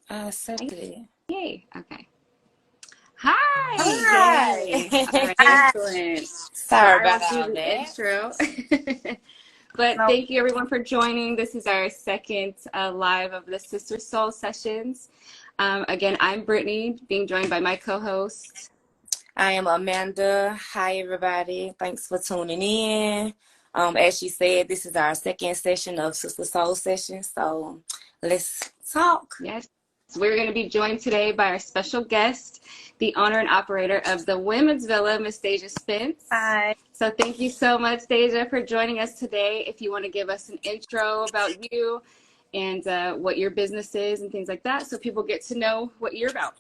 Accepted. Yay. Okay. Hi. Yay. All Hi. right. Excellent. So Sorry I will about do all the that. intro. But No, thank you everyone for joining. This is our second live of the Sister Soul sessions. Again, I'm Brittany, being joined by my co-host. I am Amanda. Hi, everybody. Thanks for tuning in. As she said, this is our second session of Sister Soul Session. So let's talk. Yes. We're going to be joined today by our special guest, the owner and operator of the Women's Villa, Miss Dajah Spence. hi. So thank you so much, Dajah, for joining us today. If you want to give us an intro about you and what your business is and things like that, so people get to know what you're about.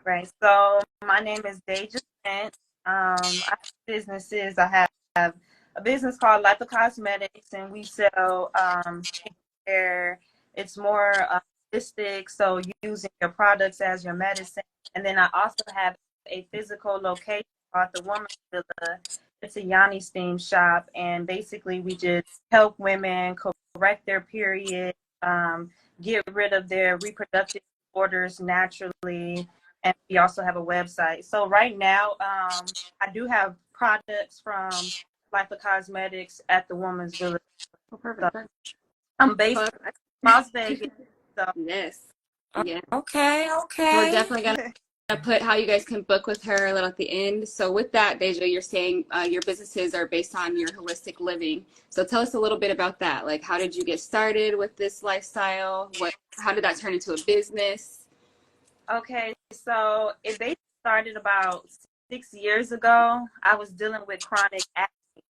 Right. So my name is Dajah Spence. I have businesses. I have a business called Life of Cosmetics, and we sell skincare. It's more holistic, so using your products as your medicine. And then I also have a physical location called the Women's Villa. It's a Yanni steam shop, and basically we just help women correct their period, get rid of their reproductive disorders naturally. And we also have a website. So right now, I do have products from Life of Cosmetics at the Woman's Village. Oh, perfect. So Perfect. I'm based in Las Vegas. So Yes. Yeah. Okay, We're okay. definitely going to put how you guys can book with her a little at the end. So with that, Dajah, you're saying your businesses are based on your holistic living. So tell us a little bit about that. Like, how did you get started with this lifestyle? How did that turn into a business? okay, so it basically started about 6 years ago. I was dealing with chronic acne,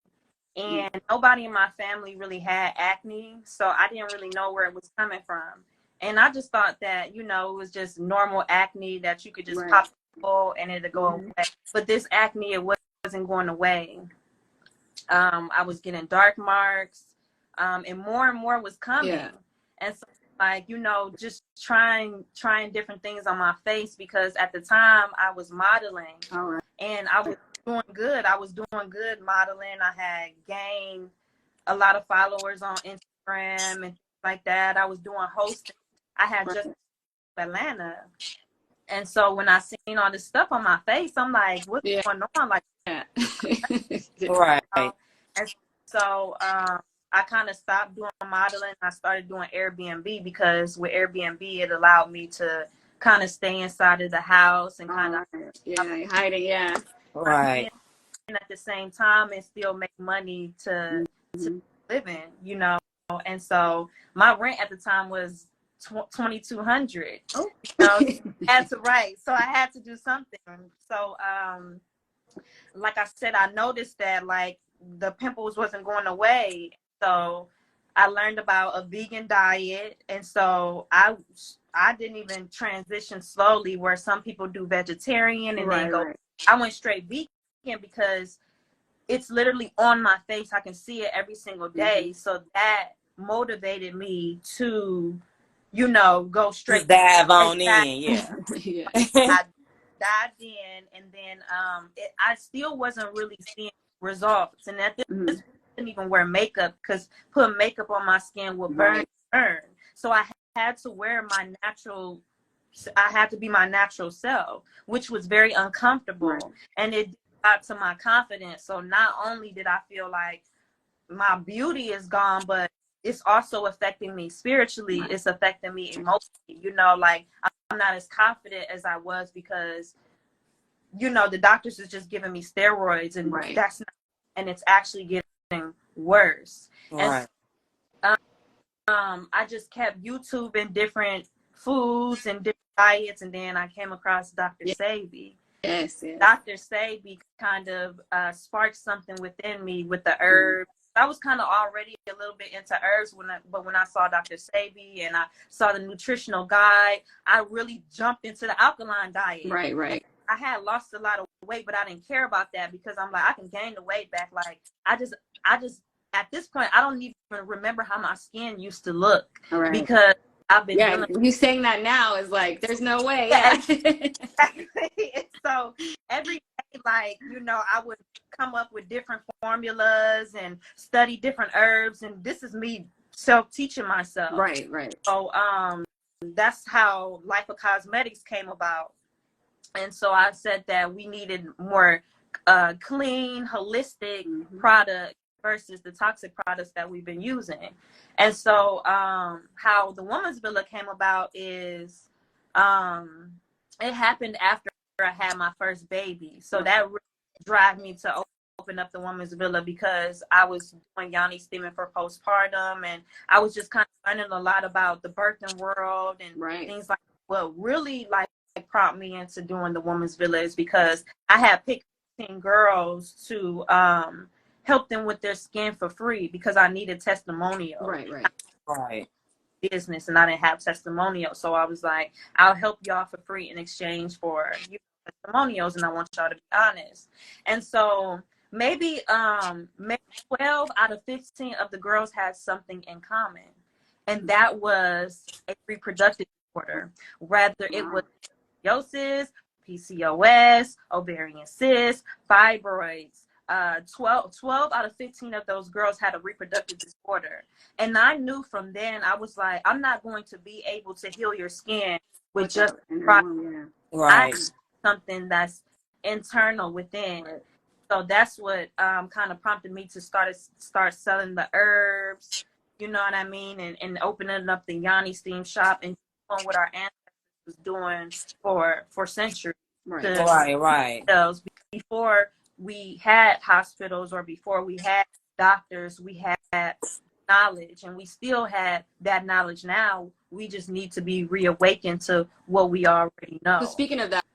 and nobody in my family really had acne, so I didn't really know where it was coming from. And I just thought that, it was just normal acne that you could just Right. pop and it'll go away. But this acne, it wasn't going away. I was getting dark marks, and more was coming. Yeah. And so, like, just trying different things on my face, because at the time I was modeling. All right. And I was doing good. I was doing good modeling. I had gained a lot of followers on Instagram and things like that. I was doing hosting. I had Right. just moved to Atlanta. And so when I seen all this stuff on my face, I'm like, what's Yeah. going on? Like, Right. and so I kind of stopped doing modeling. I started doing Airbnb, because with Airbnb, it allowed me to kind of stay inside of the house and kind of Yeah, hiding. Yeah. Right. at the same time and still make money to Mm-hmm. live in. And so my rent at the time was $2,200. Oh. I had to write, so I had to do something. So like I said, I noticed that, like, the pimples wasn't going away. So I learned about a vegan diet, and so I didn't even transition slowly where some people do vegetarian and then go. Right. I went straight vegan because it's literally on my face. I can see it every single day. Mm-hmm. So that motivated me to, go straight. Just dive on Exactly. in, yeah. Yeah. I dived in, and then I still wasn't really seeing results. And at this Mm-hmm. I didn't even wear makeup, because putting makeup on my skin would burn. So I had to wear my natural. I had to be my natural self, which was very uncomfortable, Right. and it got to my confidence. So not only did I feel like my beauty is gone, but it's also affecting me spiritually. Right. It's affecting me emotionally. Like, I'm not as confident as I was, because the doctors is just giving me steroids, and Right. that's not, and it's actually getting worse. And Right. I just kept YouTubing different foods and different diets, and then I came across Dr. Yeah. Sebi. Yes. Dr. Sebi kind of sparked something within me with the herbs. I was kind of already a little bit into herbs but when I saw Dr. Sebi and I saw the nutritional guide, I really jumped into the alkaline diet. Right. I had lost a lot of weight, but I didn't care about that, because I'm like, I can gain the weight back. Like, I just at this point, I don't even remember how my skin used to look, because I've been dealing. You saying that now is like, there's no way. Yeah. So every day, like, I would come up with different formulas and study different herbs, and this is me self-teaching myself. Right. So that's how Life of Cosmetics came about. And so I said that we needed more clean, holistic product versus the toxic products that we've been using. And so how the Woman's Villa came about is it happened after I had my first baby. So that really drive me to open up the Woman's Villa, because I was doing yoni steaming for postpartum, and I was just kind of learning a lot about the birthing world and things like what really like prompt me into doing the Woman's Villa is because I had picked 15 girls to help them with their skin for free because I needed testimonial. Right. Business, and I didn't have testimonials, so I was like, I'll help y'all for free in exchange for testimonials, and I want y'all to be honest. And so maybe 12 out of 15 of the girls had something in common, and that was a reproductive disorder, whether it was PCOS, ovarian cysts, fibroids. 12 out of 15 of those girls had a reproductive disorder. And I knew from then, I was like, I'm not going to be able to heal your skin with just I need something that's internal within. So that's what kind of prompted me to start selling the herbs, you know what I mean, and opening up the Yoni Steam shop and doing what our ancestors was doing for centuries. Right. Before we had hospitals or before we had doctors, we had knowledge, and we still have that knowledge now. We just need to be reawakened to what we already know. So speaking of that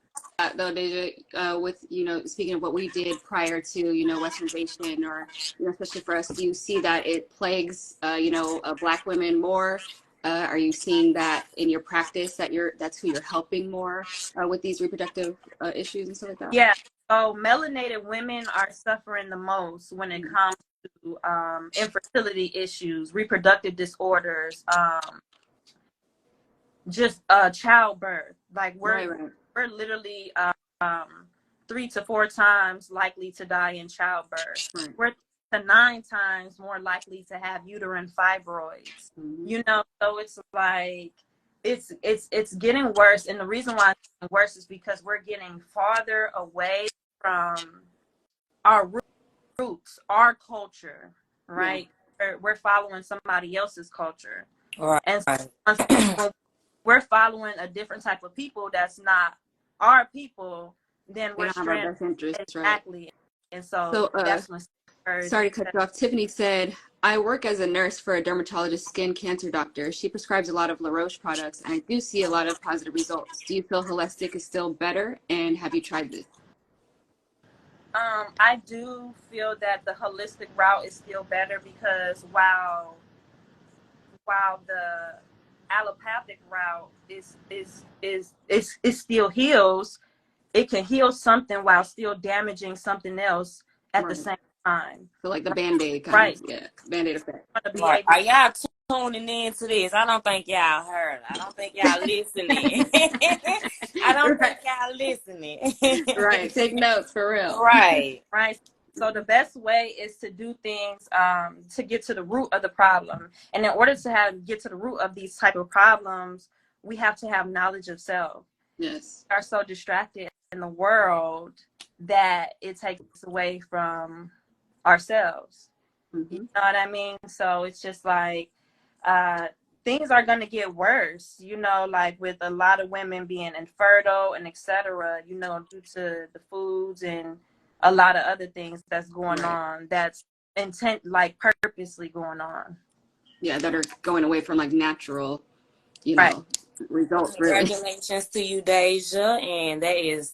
though, Dajah, with, you know, speaking of what we did prior to, you know, westernization, or, you know, especially for us, do you see that it plagues, you know, Black women more? Are you seeing that in your practice, that that's who you're helping more with these reproductive issues and stuff like that? Yeah. So melanated women are suffering the most when it comes to infertility issues, reproductive disorders, just childbirth. Like we're literally 3 to 4 times likely to die in childbirth. We're to 9 times more likely to have uterine fibroids. You know, so it's like it's getting worse, and the reason why it's getting worse is because we're getting farther away from our roots, our culture, right? We're following somebody else's culture, and so we're following a different type of people that's not our people, then we're stranded. Exactly. And so that's when sorry to cut you off. Tiffany said, I work as a nurse for a dermatologist skin cancer doctor. She prescribes a lot of La Roche products, and I do see a lot of positive results. Do you feel holistic is still better, and have you tried this? I do feel that the holistic route is still better, because while the allopathic route is still heals, it can heal something while still damaging something else at the same time. So like the Band-Aid kind of, Band-Aid effect. Are y'all tuning in to this? I don't think y'all heard. I don't think y'all listening. I don't think y'all listening. Take notes for real. Right. So the best way is to do things to get to the root of the problem. And in order to get to the root of these type of problems, we have to have knowledge of self. Yes. We are so distracted in the world that it takes away from ourselves. You know what I mean? So it's just like things are going to get worse, you know, like with a lot of women being infertile and etc., you know, due to the foods and a lot of other things that's going on, that's like purposely going on. Yeah, that are going away from like natural, you know, results. Really. Congratulations to you, Dajah, and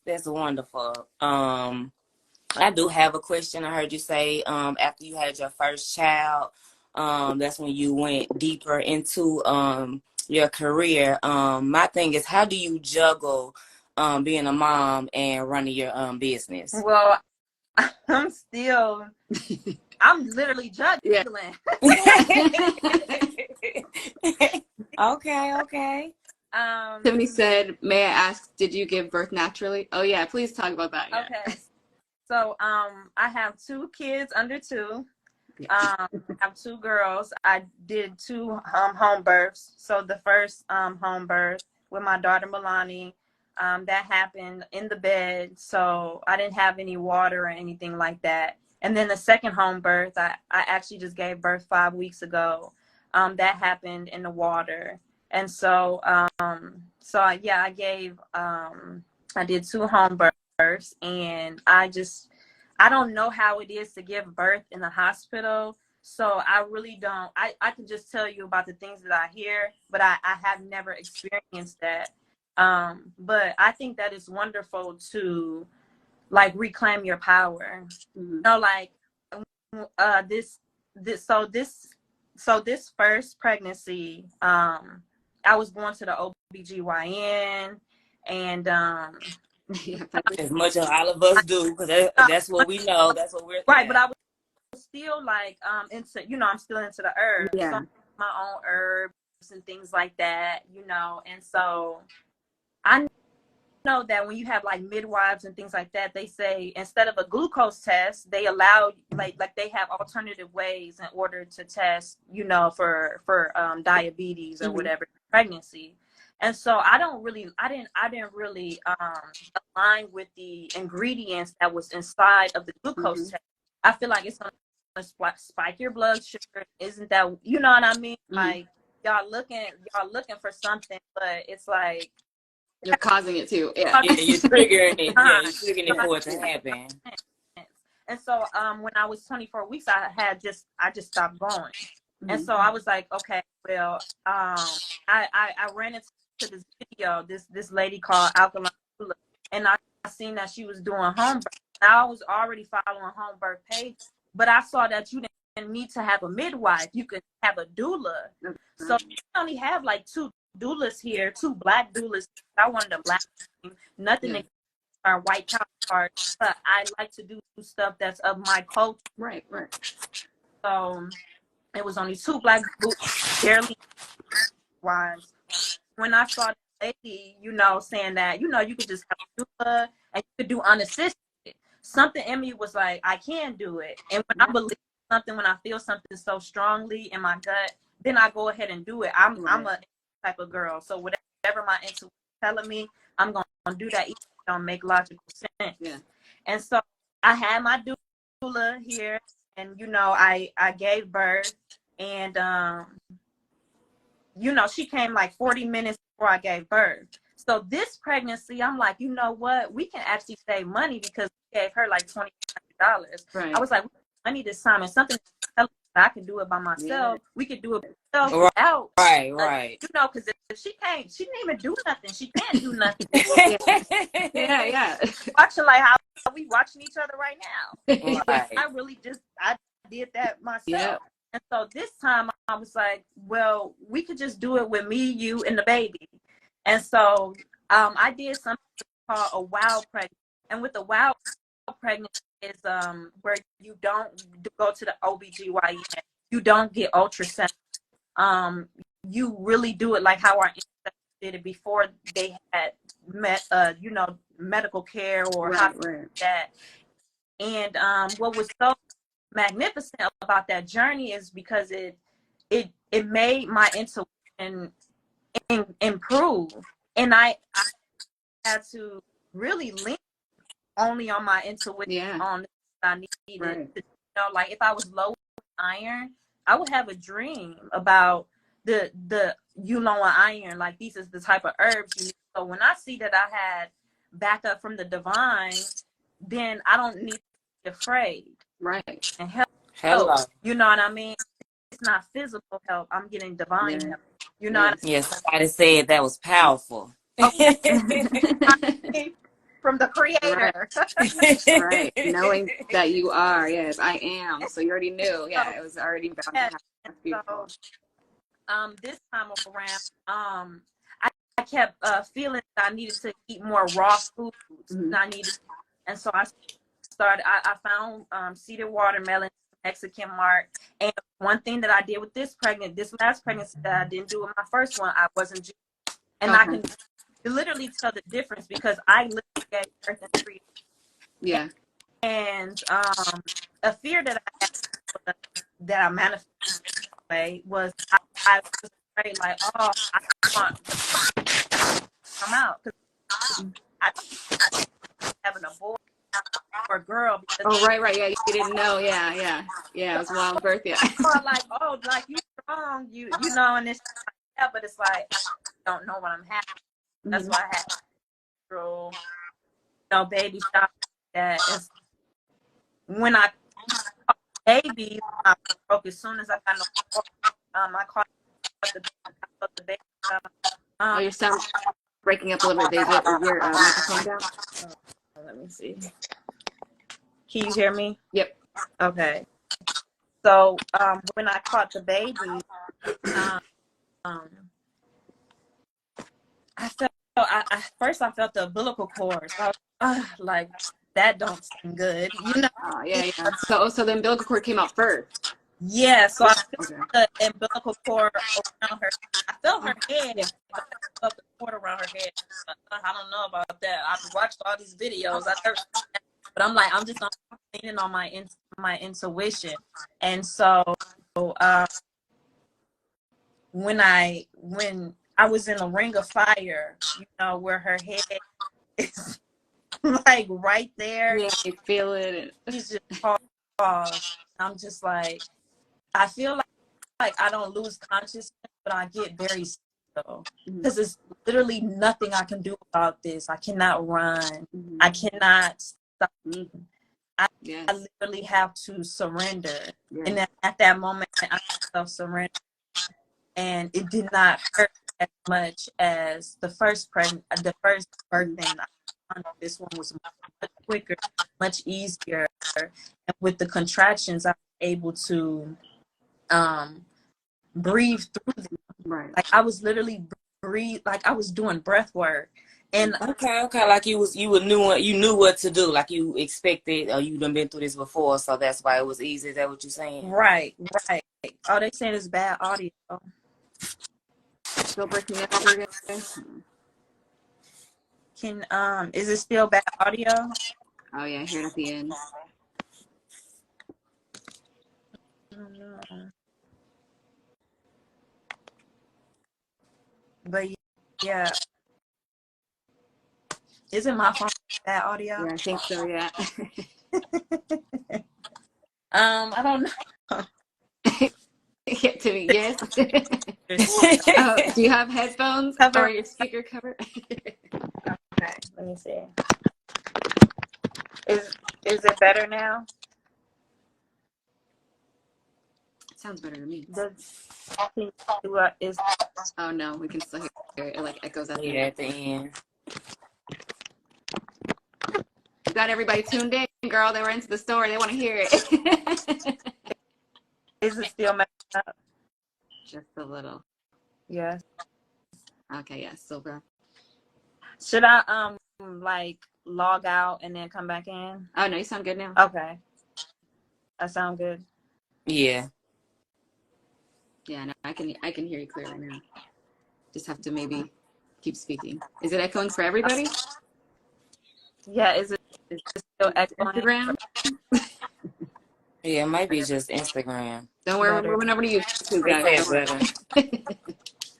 that's wonderful. I do have a question. I heard you say after you had your first child, that's when you went deeper into your career. My thing is, how do you juggle being a mom and running your business? Well, I'm literally juggling. Okay. Tiffany said, may I ask, did you give birth naturally? Oh yeah, please talk about that. Okay. So I have 2 kids under 2. I have two girls. I did two home births. So the first home birth with my daughter Milani, that happened in the bed. So I didn't have any water or anything like that. And then the second home birth, I actually just gave birth 5 weeks ago. That happened in the water. And so yeah, I did two home births, and I don't know how it is to give birth in the hospital. So I really don't. I can just tell you about the things that I hear, but I have never experienced that. But I think that it's wonderful to like reclaim your power. You know, like this this so this so this first pregnancy, I was going to the OBGYN, and Yeah, As much as all of us do, because that's what we know. That's what we're right, but I was still like into, I'm still into the herbs. So yeah. my own herbs and things like that, and so I know that when you have like midwives and things like that, they say instead of a glucose test, they allow like they have alternative ways in order to test, for diabetes or whatever, pregnancy. And so I didn't really align with the ingredients that was inside of the glucose test. I feel like it's gonna spike your blood sugar. Isn't that, you know what I mean? Like y'all looking for something, but it's like You're causing it too. Yeah. yeah, you're triggering it. Yeah, you're triggering it time. for it to happen. And so when I was 24 weeks, I just stopped going. And so I was like, okay, well, I ran into this video, this lady called Alkaline Doula, and I seen that she was doing home birth. I was already following home birth page, but I saw that you didn't need to have a midwife. You could have a doula. So we only have like two doulas here, two black doulas. I wanted a black team, nothing against our white counterparts, but I like to do stuff that's of my culture. Right. So it was only two black doulas, barely wives. When I saw the lady, saying that, you could just have a doula and you could do unassisted, something in me was like, I can do it. And when I believe something, when I feel something so strongly in my gut, then I go ahead and do it. I'm a type of girl. So whatever my intuition is telling me, I'm going to do that, even if it don't make logical sense. Yeah. And so I had my doula here, and, I gave birth, and, she came like 40 minutes before I gave birth. So this pregnancy, I'm like, you know what? We can actually save money because we gave her like $2,500. Right. I was like, money this time, and something that I can do it by myself. Yeah. We could do it by myself without. Right. Because if she can't, she didn't even do nothing. She can't do nothing. Yeah. Watching like how we watching each other right now. Right. I did that myself. Yeah. And so this time I was like, well, we could just do it with me, you, and the baby. And so I did something called a wild pregnancy. And with the wild pregnancy is where you don't go to the OBGYN. You don't get ultrasound. You really do it like how our ancestors did it before they had medical care or that. And what was so magnificent about that journey is because it made my intuition improve, and I had to really lean only on my intuition on what I needed to, like if I was low in iron, I would have a dream about the low in iron, like these is the type of herbs you need. So when I see that I had backup from the divine, then I don't need to be afraid. Right. And help. Hello. You know what I mean? It's not physical help. I'm getting divine help. You know what I mean? Yes, somebody said that was powerful. Okay. From the creator. Right. Knowing that you are, yes, I am. So you already knew. Yeah, it was already bound to happen. That's beautiful. So, this time around, I kept feeling that I needed to eat more raw foods. And so I found seeded watermelon, Mexican mark. And one thing that I did with this last pregnancy that I didn't do with my first one, I wasn't juiced. And I can literally tell the difference because I literally gave birth in 3 days. Yeah. And a fear that I had was that I manifested way was I was afraid, like, oh, I want the to come out because I having a boy or a girl because Oh, right. Yeah, you didn't know. Yeah. It was wild birth. Yeah. I thought like, oh, like you strong, you know, and it's yeah, but it's like I don't know what I'm having. That's why I had through, baby shower that is when I caught the baby, I broke as soon as I got no I caught the baby. Oh, your sound breaking up a little bit. Deja, is your microphone down? Let me see. Can you hear me? Yep. Okay. So when I caught the baby, I felt first I felt the umbilical cord. So I was like that don't seem good, you know. Oh, yeah. So the umbilical cord came out first. Yeah, so I felt Okay. the umbilical cord around her. I felt her head, but I felt the cord around her head. I don't know about that. I've watched all these videos, but I'm like, I'm just leaning on my intuition. And so when I was in a ring of fire, where her head is like right there, Yeah, you feel it. she's just paused. I'm just like, I feel like I don't lose consciousness, but I get very still because it's literally nothing I can do about this. I cannot run. I cannot stop. I literally have to surrender. Yeah. And at that moment, I self-surrender. And it did not hurt as much as the first birthing. This one was much quicker, much easier. And with the contractions, I was able to breathe through them. Right. Like I was literally like I was doing breath work. And okay, like you knew what to do, like you expected, or you done been through this before, so that's why it was easy. Is that what you're saying? Right. Oh, they saying it's bad audio. Still breaking up over again. Is it still bad audio? Oh yeah, I hear it at the end. I don't know. But yeah. Isn't my phone bad audio? Yeah, I think so, yeah. I don't know. Get to me, yes. Do you have headphones or your speaker cover? Okay, let me see. Is it better now? Sounds better to me. Oh no, we can still hear it. It like echoes at the end. You got everybody tuned in, girl. They were into the story. They want to hear it. Is it still messed up? Just a little. Yes. Okay, yeah, still bro. Should I like log out and then come back in? Oh no, you sound good now. Okay. That sound good. Yeah. Yeah, no, I can hear you clearly now. Just have to maybe keep speaking. Is it echoing for everybody? Yeah, is it still echoing? Instagram? Yeah, it might be just Instagram. Don't worry, we're moving over to YouTube, guys.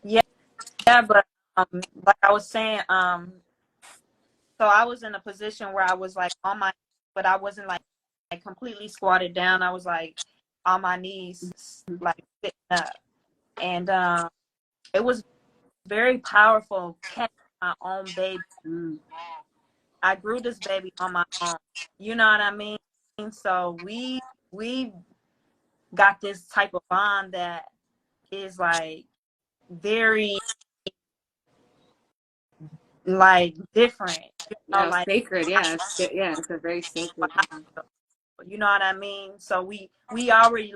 Yeah, but like I was saying, so I was in a position where I was like on my, but I wasn't like completely squatted down. I was like on my knees, like sitting up, and it was very powerful catching my own baby. I grew this baby on my own. You know what I mean? So we got this type of bond that is like very like different. Like sacred, yeah. It's a very sacred bond. You know what I mean? So we already,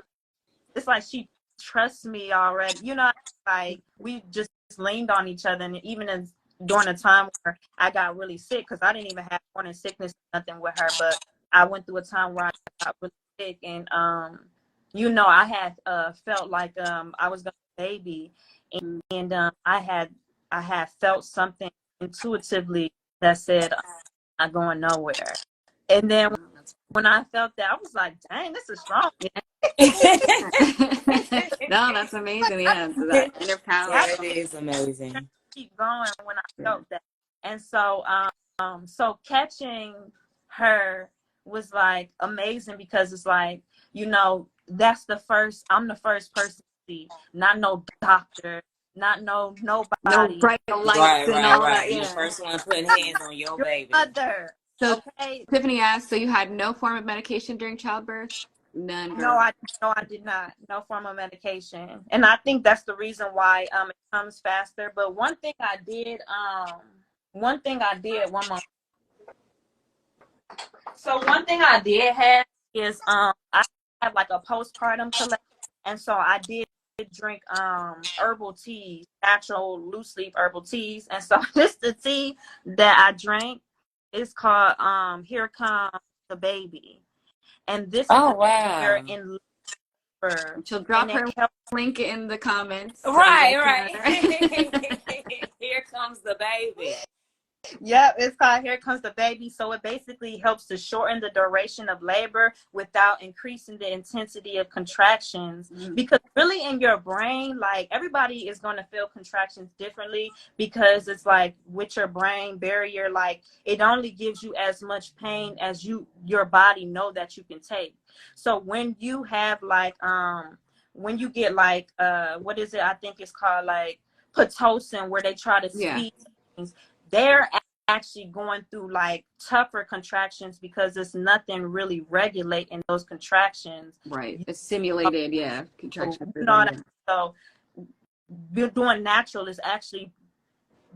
it's like she trusts me already. You know, like we just leaned on each other, and even during a time where I got really sick, because I didn't even have morning sickness, nothing with her, but I went through a time where I got really sick, and I had felt like I was gonna have a baby, and I had felt something intuitively that said I'm not going nowhere. And then when I felt that, I was like, dang, this is strong. No, that's amazing. Yeah, so that inner power. That is amazing. Keep going when I Yeah. felt that. And so so catching her was like amazing because it's like, you know, I'm the first person to see, not no doctor, not No nobody. bright lights Right, and right, all that. right. You the Yeah. first one putting hands on your Your baby. mother. So Okay. Tiffany asked, so you had no form of medication during childbirth? None, No, girl. I did not. No form of medication. And I think that's the reason why it comes faster. But one thing I did one month. So one thing I did have is I have like a postpartum collection, and so I did drink herbal teas, natural loose leaf herbal teas, and so this the tea that I drank is called Here Comes the Baby, and this is Oh the here wow. in liver, She'll and drop it her helps. link in the comments so you Right, guys can right. order. Here comes the baby. Yep, it's called Here Comes the Baby. So it basically helps to shorten the duration of labor without increasing the intensity of contractions. Because really in your brain, like everybody is going to feel contractions differently because it's like with your brain barrier, like it only gives you as much pain as your body know that you can take. So when you have like when you get like what is it? I think it's called like Pitocin, where they try to Yeah, speed things, they're actually going through like tougher contractions because there's nothing really regulating those contractions. right. It's simulated, yeah, You contraction know what I rhythm. mean? So doing natural is actually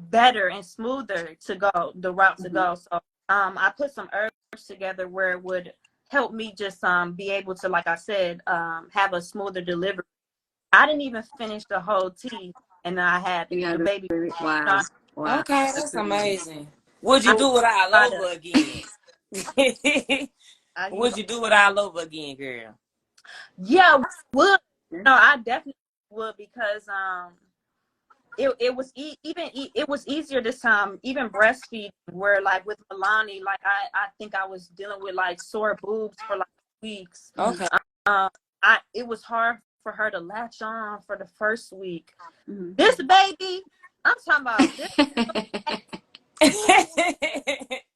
better and smoother to go the route to go. So I put some herbs together where it would help me just be able to, like I said, have a smoother delivery. I didn't even finish the whole tea, and I had Yeah, the baby. You wow, know, wow. Okay, That's that's amazing. amazing. Would you I do it all try to, over again? you know, Would you do it all over again, girl? yeah, would. No, I definitely would because it was it was easier this time, even breastfeeding, where like with Milani, like I think I was dealing with like sore boobs for like weeks. Okay. um it was hard for her to latch on for the first week. Mhm. This baby, I'm talking about this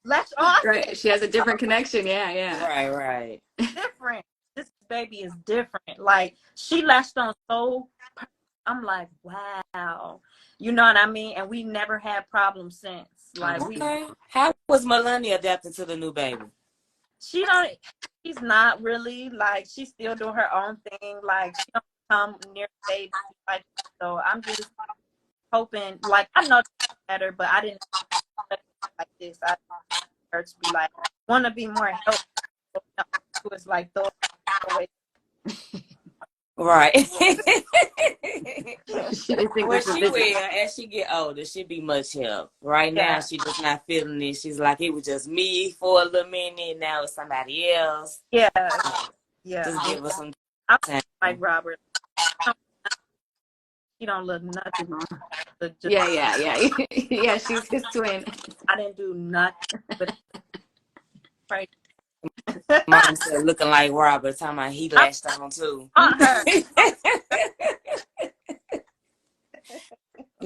latch on. Right, she has a different connection. Yeah, yeah. Right, right. Different. This baby is different. Like she latched on so. I'm like, wow. You know what I mean? And we never had problems since. Oh, Like that's we, beautiful. Okay. How was Melania adapted to the new baby? she don't. She's not really like she's still doing her own thing. Like she don't come near the baby. Like so, I'm just hoping. Like I know better, but I didn't expect it like this. I wanted her to be like want to be more helpful. It was like throw it away. Right. She didn't think Well, this was she business. will. As she get older, she'll be much help. Right now, Yeah, she just not feeling it. She's like, it was just me for a little minute. Now it's somebody else. yeah, yeah. Just give her some I'm time. like Robert. She don't look nothing. Look just Yeah, yeah, yeah. Yeah, she's his twin. I didn't do nothing but pray. Mom said looking like Robert, talking about he I lashed on too. want her.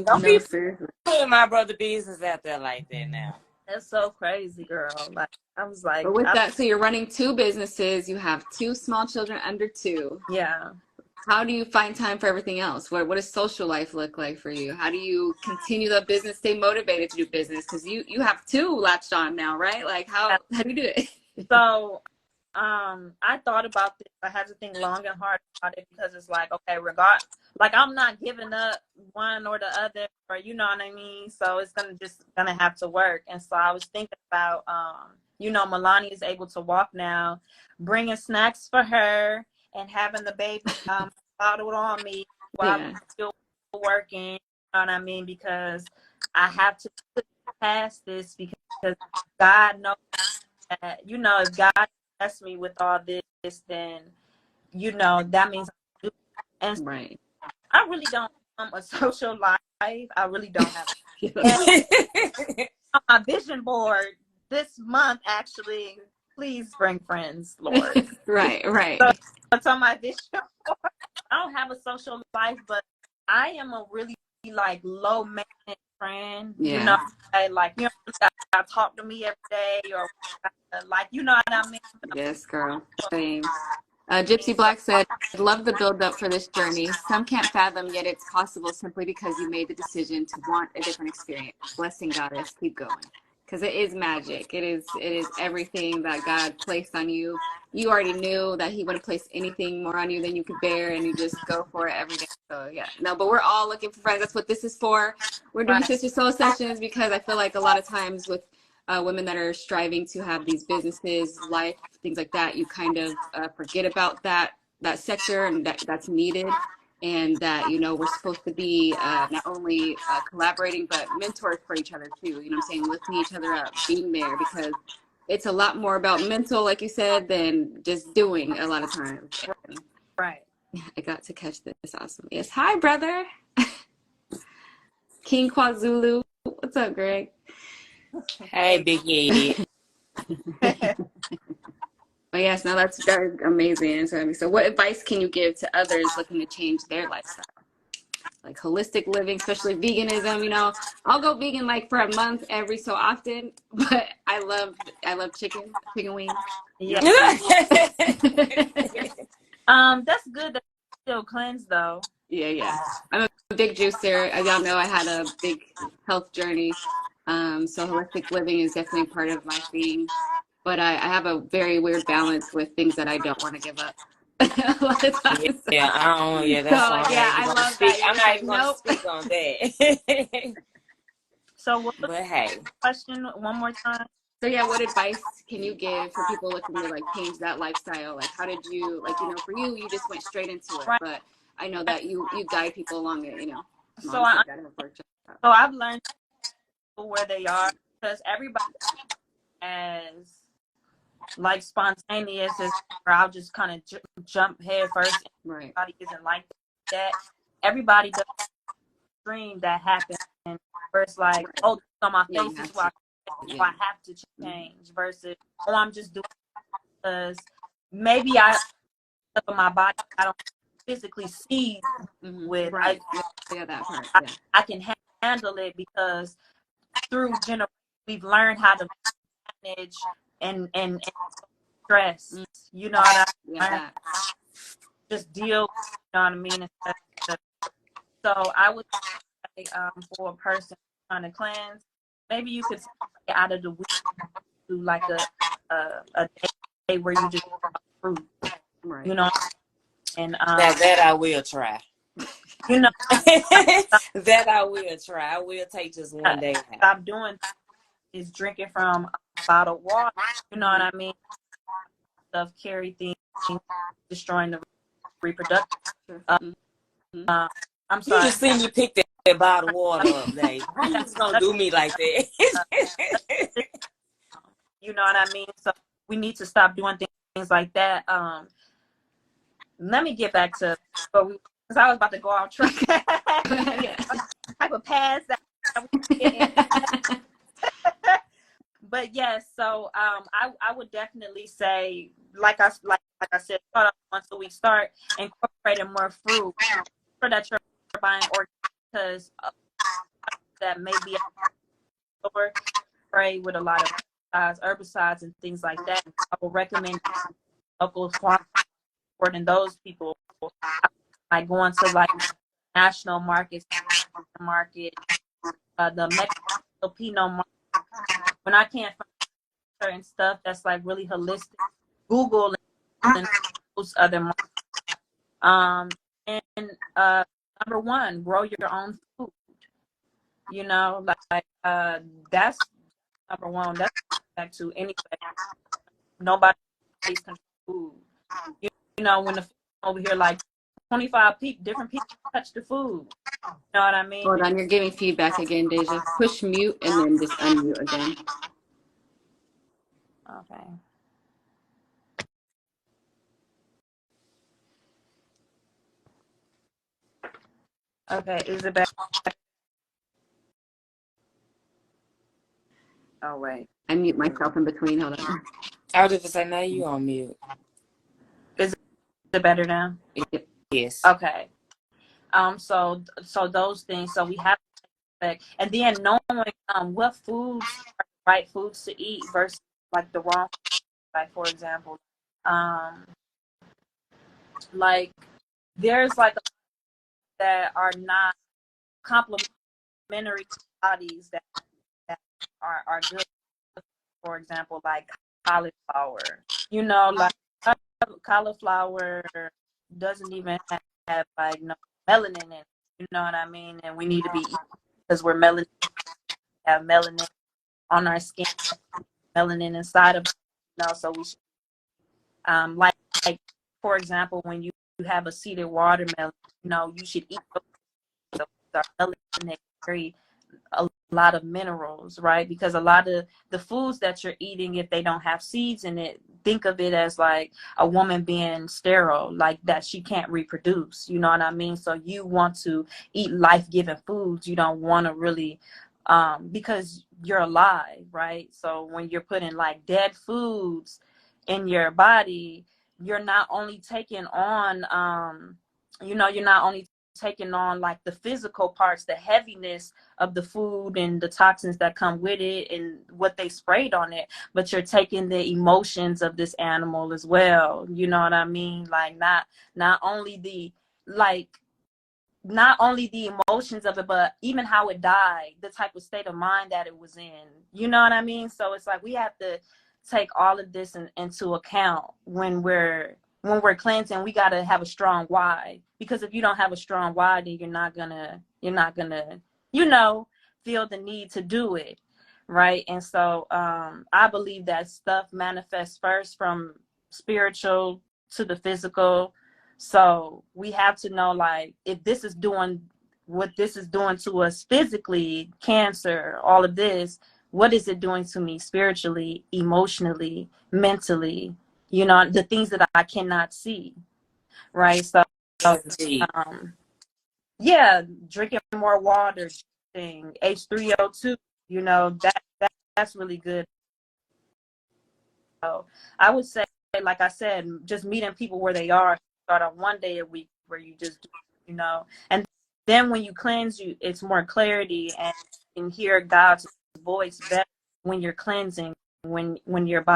Don't No, be. seriously. Putting my brother business out there like that now. That's so crazy, girl. Like I was like, But with that, so you're running two businesses, you have two small children under two. yeah. How do you find time for everything else? What does social life look like for you? How do you continue the business, stay motivated to do business? Because you have two latched on now, right? Like how do you do it? So I thought about this. I had to think long and hard about it because it's like, okay, like I'm not giving up one or the other, or you know what I mean. So it's gonna have to work. And so I was thinking about, you know, Milani is able to walk now, bringing snacks for her and having the baby bottled on me while Yeah. I'm still working. You know what I mean? Because I have to put past this because God knows that, you know, if God bless me with all this, then, you know, that means I do. And Right. I really don't have a social life. I really don't have it. And on my vision board this month, actually, please bring friends, Lord. Right, right. So what's on my vision board. I don't have a social life, but I am a really like low maintenance friend. You know, like you gotta talk to me every day, or like you know what I mean. Yes, girl. Same. Gypsy Black said, love the build up for this journey. Some can't fathom, yet it's possible simply because you made the decision to want a different experience. Blessing goddess, keep going. Because it is magic. It is everything that God placed on you. You already knew that he wouldn't place anything more on you than you could bear, and you just go for it every day. So yeah. No, but we're all looking for friends. That's what this is for. We're doing Sister Soul sessions because I feel like a lot of times with women that are striving to have these businesses, life, things like that, you kind of forget about that sector, and that's needed, and that, you know, we're supposed to be not only collaborating but mentors for each other too. You know what I'm saying? Lifting each other up, being there, because it's a lot more about mental, like you said, than just doing a lot of times. Right. I got to catch this. Awesome. Yes. Hi, brother. King KwaZulu. What's up, Greg? Hey, Big Ed. Oh yes, no, that's amazing. So what advice can you give to others looking to change their lifestyle? Like holistic living, especially veganism, you know. I'll go vegan like for a month every so often, but I love chicken wings. Yeah. That's good to still cleanse though. Yeah. I'm a big juicer. As y'all know, I had a big health journey. So holistic living is definitely part of my thing. But I have a very weird balance with things that I don't want to give up. A lot of times. Yeah, I don't. Yeah, that's why I love that. I'm not even going to Nope. speak on that. So what was But hey, the question one more time? So yeah, what advice can you give for people looking to like change that lifestyle? Like, how did you, like, you know, for you, you just went straight into it, Right. but I know that you guide people along it, you know. So I've learned where they are, because everybody as like spontaneous as, or I'll just kind of jump head first. Right. Everybody isn't like that. Everybody does dream that happens where it's like, oh, this is on my face, this is why I have to change, versus, oh, I'm just doing it because maybe I my body I don't physically see with. Right. That part. I can handle it because through generation we've learned how to manage and stress. You know what I mean? Just deal. You know what I mean? So I would say, for a person trying to cleanse, maybe you could take out of the week, do like a day where you just fruit. Right. You know, and that I will try. You know, that I will try. I will take just one day. Stop doing is drinking from bottled water. You know what I mean? Stuff carry things, destroying the reproductive. I'm sorry. You just see me pick that bottled water up, Dave. How you just gonna do me like that? You know what I mean? So we need to stop doing things like that. Let me get back to, because I was about to go off track. Type of pass that we get. But yes, so I would definitely say, like I said, start once a week, start incorporating more fruit, so that you're buying organic, because that may be a spray with a lot of herbicides and things like that. I will recommend local farm supporting those people, like going to like national markets, the Mexico Pinot market. When I can't find certain stuff that's like really holistic, Google and those other markets. And number one, grow your own food. You know, like that's number one. That's back to anybody. Nobody control food. You know, when the food over here, like 25 different people touch the food. You know what I mean? Hold on, you're giving feedback again, Dajah. Push mute and then just unmute again. Okay. Okay, is it back? Oh, wait. I mute myself in between. Hold on. I was just say, now you on mute. Is it better now? Yes. Okay. So those things. So we have to expect, and then knowing what foods are the right foods to eat versus like the wrong. Like for example, um, like there's like that are not complementary bodies that are good. For example, like cauliflower. You know, like cauliflower doesn't even have like no melanin in it. You know what I mean? And we need to be eating because we're melanin, have melanin on our skin, melanin inside of us. You know, so we should, like for example, when you have a seeded watermelon, you know, you should eat those. Those are melanin very a lot of minerals, right? Because a lot of the foods that you're eating, if they don't have seeds in it, think of it as like a woman being sterile, like that she can't reproduce. You know what I mean? So you want to eat life-giving foods. You don't want to really, because you're alive, right? So when you're putting like dead foods in your body, you're not only taking on, you're not only taking on like the physical parts, the heaviness of the food and the toxins that come with it and what they sprayed on it, but you're taking the emotions of this animal as well. You know what I mean? Like not only the like not only the emotions of it, but even how it died, the type of state of mind that it was in. You know what I mean? So it's like we have to take all of this into account when we're cleansing. We got to have a strong why, because if you don't have a strong why, then you're not gonna you know feel the need to do it, right? And so I believe that stuff manifests first from spiritual to the physical. So we have to know, like, if this is doing what this is doing to us physically, cancer, all of this, what is it doing to me spiritually, emotionally, mentally? You know, the things that I cannot see, right? So, Yes, indeed. um, yeah, drinking more water, thing, H3O2, you know, that's really good. So I would say, like I said, just meeting people where they are. Start on one day a week where you just do, and then when you cleanse, it's more clarity and you can hear God's voice better when you're cleansing, when your body